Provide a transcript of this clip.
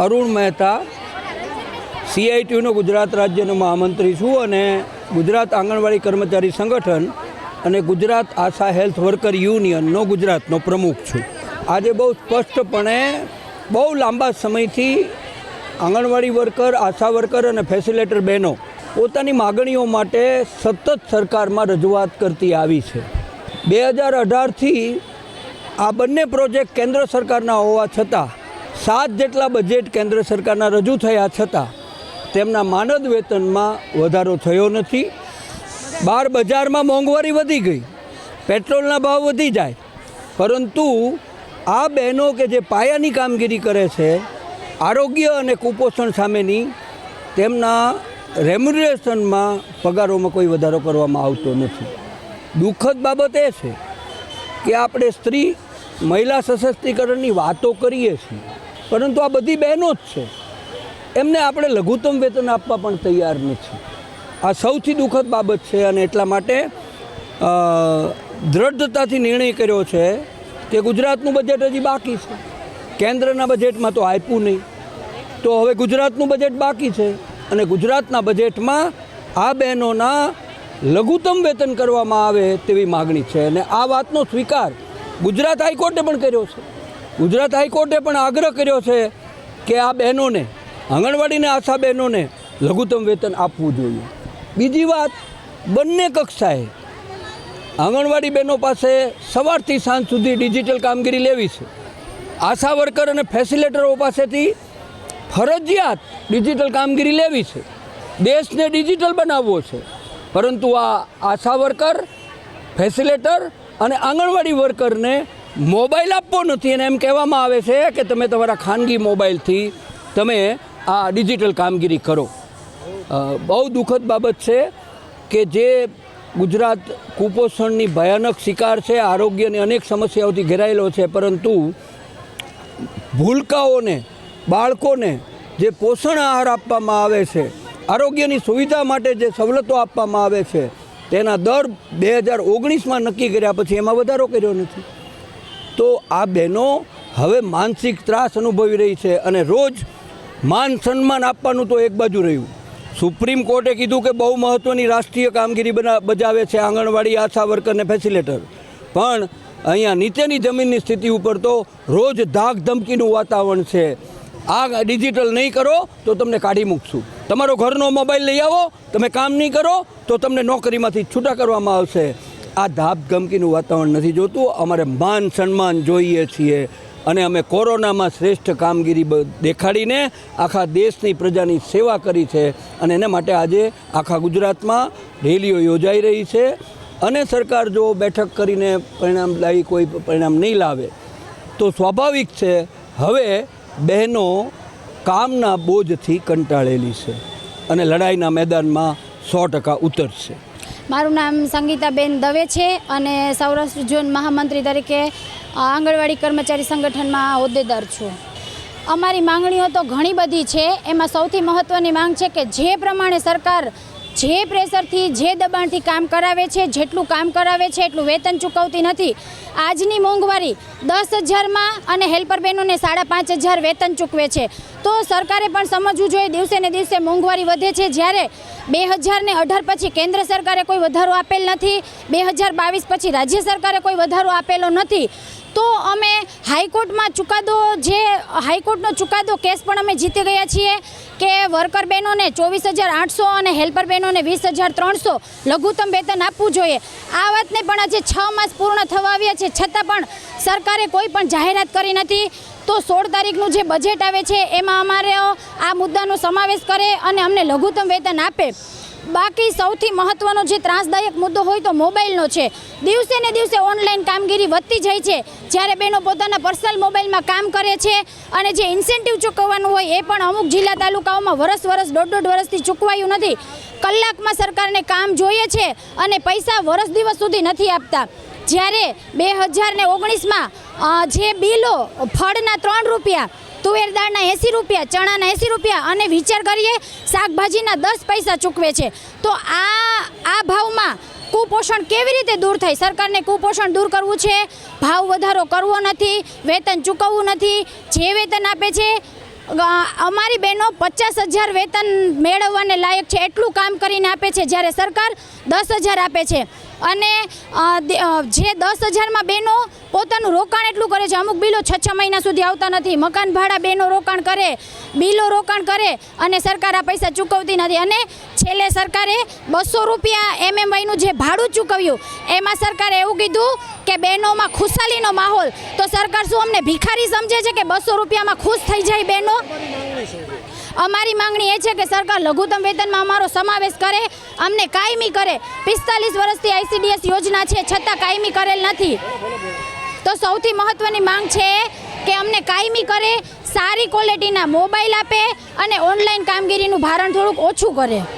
અરુણ મહેતા, CITUનો ગુજરાત રાજ્યનો મહામંત્રી છું અને ગુજરાત આંગણવાડી કર્મચારી સંગઠન અને ગુજરાત આશા હેલ્થ વર્કર યુનિયનનો ગુજરાતનો પ્રમુખ છું. આજે બહુ સ્પષ્ટપણે બહુ લાંબા સમયથી આંગણવાડી વર્કર, આશા વર્કર અને ફેસિલેટર બહેનો પોતાની માગણીઓ માટે સતત સરકારમાં રજૂઆત કરતી આવી છે. 2018થી આ બંને પ્રોજેક્ટ કેન્દ્ર સરકારના હોવા છતાં 7 જેટલા બજેટ કેન્દ્ર સરકારના રજૂ થયા છતાં તેમના માનદ વેતનમાં વધારો થયો નથી. બહાર બજારમાં મોંઘવારી વધી ગઈ, પેટ્રોલના ભાવ વધી જાય, પરંતુ આ બહેનો કે જે પાયાની કામગીરી કરે છે, આરોગ્ય અને કુપોષણ સામેની, તેમના રેમ્યુનરેશનમાં પગારોમાં કોઈ વધારો કરવામાં આવતો નથી. દુઃખદ બાબત એ છે કે આપણે સ્ત્રી મહિલા સશક્તિકરણની વાતો કરીએ છીએ, પરંતુ આ બધી બહેનો જ છે, એમને આપણે લઘુત્તમ વેતન આપવા પણ તૈયાર નથી. આ સૌથી દુઃખદ બાબત છે અને એટલા માટે દ્રઢતાથી નિર્ણય કર્યો છે કે ગુજરાતનું બજેટ હજી બાકી છે. કેન્દ્રના બજેટમાં તો આપ્યું નહીં, તો હવે ગુજરાતનું બજેટ બાકી છે અને ગુજરાતના બજેટમાં આ બહેનોના લઘુત્તમ વેતન કરવામાં આવે તેવી માગણી છે. અને આ વાતનો સ્વીકાર ગુજરાત હાઈકોર્ટે પણ કર્યો છે. ગુજરાત હાઈકોર્ટે પણ આગ્રહ કર્યો છે કે આ બહેનોને, આંગણવાડીને આશા બહેનોને લઘુત્તમ વેતન આપવું જોઈએ. બીજી વાત, બંને કક્ષાએ આંગણવાડી બહેનો પાસે સવારથી સાંજ સુધી ડિજિટલ કામગીરી લેવી છે. આશા વર્કર અને ફેસિલેટરો પાસેથી ફરજિયાત ડિજિટલ કામગીરી લેવી છે. દેશને ડિજિટલ બનાવવો છે, પરંતુ આ આશા વર્કર, ફેસિલેટર અને આંગણવાડી વર્કરને મોબાઈલ આપવો નથી અને એમ કહેવામાં આવે છે કે તમે તમારા ખાનગી મોબાઈલથી તમે આ ડિજિટલ કામગીરી કરો. બહુ દુઃખદ બાબત છે કે જે ગુજરાત કુપોષણની ભયાનક શિકાર છે, આરોગ્યની અનેક સમસ્યાઓથી ઘેરાયેલો છે, પરંતુ ભૂલકાઓને, બાળકોને જે પોષણ આહાર આપવામાં આવે છે, આરોગ્યની સુવિધા માટે જે સવલતો આપવામાં આવે છે, તેના દર 2019માં નક્કી કર્યા પછી એમાં વધારો કર્યો નથી. તો આ બહેનો હવે માનસિક ત્રાસ અનુભવી રહી છે અને રોજ માન સન્માન આપવાનું તો એક બાજુ રહ્યું. સુપ્રીમ કોર્ટે કીધું કે બહુ મહત્ત્વની રાષ્ટ્રીય કામગીરી બજાવે છે આંગણવાડી, આશા વર્કર અને ફેસિલેટર, પણ અહીંયા નીચેની જમીનની સ્થિતિ ઉપર તો રોજ ધાક ધમકીનું વાતાવરણ છે. આ ડિજિટલ નહીં કરો તો તમને કાઢી મૂકશું, તમારો ઘરનો મોબાઈલ લઈ આવો, તમે કામ નહીં કરો તો તમને નોકરીમાંથી છૂટા કરવામાં આવશે. આ ધાક ધમકીનું વાતાવરણ નથી જોતું. અમારે માન સન્માન જોઈએ છીએ અને અમે કોરોનામાં શ્રેષ્ઠ કામગીરી દેખાડીને આખા દેશની પ્રજાની સેવા કરી છે અને એના માટે આજે આખા ગુજરાતમાં રેલીઓ યોજાઈ રહી છે. અને સરકાર જો બેઠક કરીને પરિણામદાયી કોઈ પરિણામ નહીં લાવે તો સ્વાભાવિક છે હવે બહેનો કામના બોજથી કંટાળેલી છે અને લડાઈના મેદાનમાં 100% ઉતરશે. મારું નામ સંગીતાબેન દવે છે અને સૌરાષ્ટ્ર ઝોન મહામંત્રી તરીકે આંગણવાડી કર્મચારી સંગઠનમાં હોદ્દેદાર છું. અમારી માંગણીઓ તો ઘણી બધી છે. એમાં સૌથી મહત્ત્વની માંગ છે કે જે પ્રમાણે સરકાર જે પ્રેશરથી, જે દબાણથી કામ કરાવે છે, જેટલું કામ કરાવે છે એટલું વેતન ચૂકવતી નથી. આજની મોંઘવારી 10,000માં અને હેલ્પર બહેનોને 5,500 વેતન ચૂકવે છે. તો સરકારે પણ સમજવું જોઈએ, દિવસે ને દિવસે મોંઘવારી વધે છે. જ્યારે 2018 પછી કેન્દ્ર સરકારે કોઈ વધારો આપેલ નથી, 2022 પછી રાજ્ય સરકારે કોઈ વધારો આપેલો નથી. તો અમે હાઈકોર્ટમાં હાઈકોર્ટનો ચુકાદો કેસ પણ અમે જીતી ગયા છીએ કે વર્કર બહેનોને 24,800 અને હેલ્પર બહેનોને 20,300 લઘુત્તમ વેતન આપવું જોઈએ. આ વાતને પણ આજે 6 માસ પૂર્ણ થવા આવ્યા છે, છતાં પણ સરકારે કોઈ પણ જાહેરાત કરી નથી. તો 16 તારીખનું જે બજેટ આવે છે એમાં અમારે આ મુદ્દાનો સમાવેશ કરે અને અમને લઘુત્તમ વેતન આપે. બાકી સૌથી મહત્ત્વનો જે ત્રાસદાયક મુદ્દો હોય તો મોબાઈલનો છે. દિવસે ને દિવસે ઓનલાઈન કામગીરી વધતી જાય છે. જ્યારે બહેનો પોતાના પર્સનલ મોબાઈલમાં કામ કરે છે અને જે ઇન્સેન્ટિવ ચૂકવવાનું હોય એ પણ અમુક જિલ્લા તાલુકાઓમાં વર્ષ, 1.5 વર્ષથી ચૂકવાયું નથી. કલાકમાં સરકારને કામ જોઈએ છે અને પૈસા વર્ષ દિવસ સુધી નથી આપતા. જ્યારે 2019માં જે બિલો ફળના 3 રૂપિયા, તુવેર દાળના 80 રૂપિયા, ચણાના 80 રૂપિયા અને વિચાર કરીએ શાકભાજીના 10 પૈસા ચૂકવે છે. તો આ ભાવમાં કુપોષણ કેવી રીતે દૂર થાય? સરકારને કુપોષણ દૂર કરવું છે, ભાવ વધારો કરવો નથી, વેતન ચૂકવવું નથી. જે વેતન આપે છે અમારી બહેનો 50,000 વેતન મેળવવાને લાયક છે એટલું કામ કરીને આપે છે, જ્યારે સરકાર 10,000 આપે છે. અને જે 10,000માં બહેનો પોતાનું રોકાણ એટલું કરે છે, અમુક બિલો 6 મહિના સુધી આવતા નથી, મકાન ભાડા બહેનો રોકાણ કરે, બિલો રોકાણ કરે અને સરકાર આ પૈસા ચૂકવતી નથી. અને છેલ્લે સરકારે 200 રૂપિયા MMYનું જે ભાડું ચૂકવ્યું એમાં સરકારે એવું કીધું કે બહેનોમાં ખુશાલીનો માહોલ. તો સરકાર શું અમને ભિખારી સમજે છે કે 200 રૂપિયામાં ખુશ થઈ જાય બહેનો? અમારી માંગણી એ છે કે સરકાર લઘુત્તમ વેતનમાં અમારો સમાવેશ કરે, અમને કાયમી કરે. 45 વર્ષથી ICDS યોજના છે છતાં કાયમી કરેલ નથી. તો સૌથી મહત્ત્વની માંગ છે કે અમને કાયમી કરે, સારી ક્વોલિટીના મોબાઈલ આપે અને ઓનલાઈન કામગીરીનું ભારણ થોડુંક ઓછું કરે.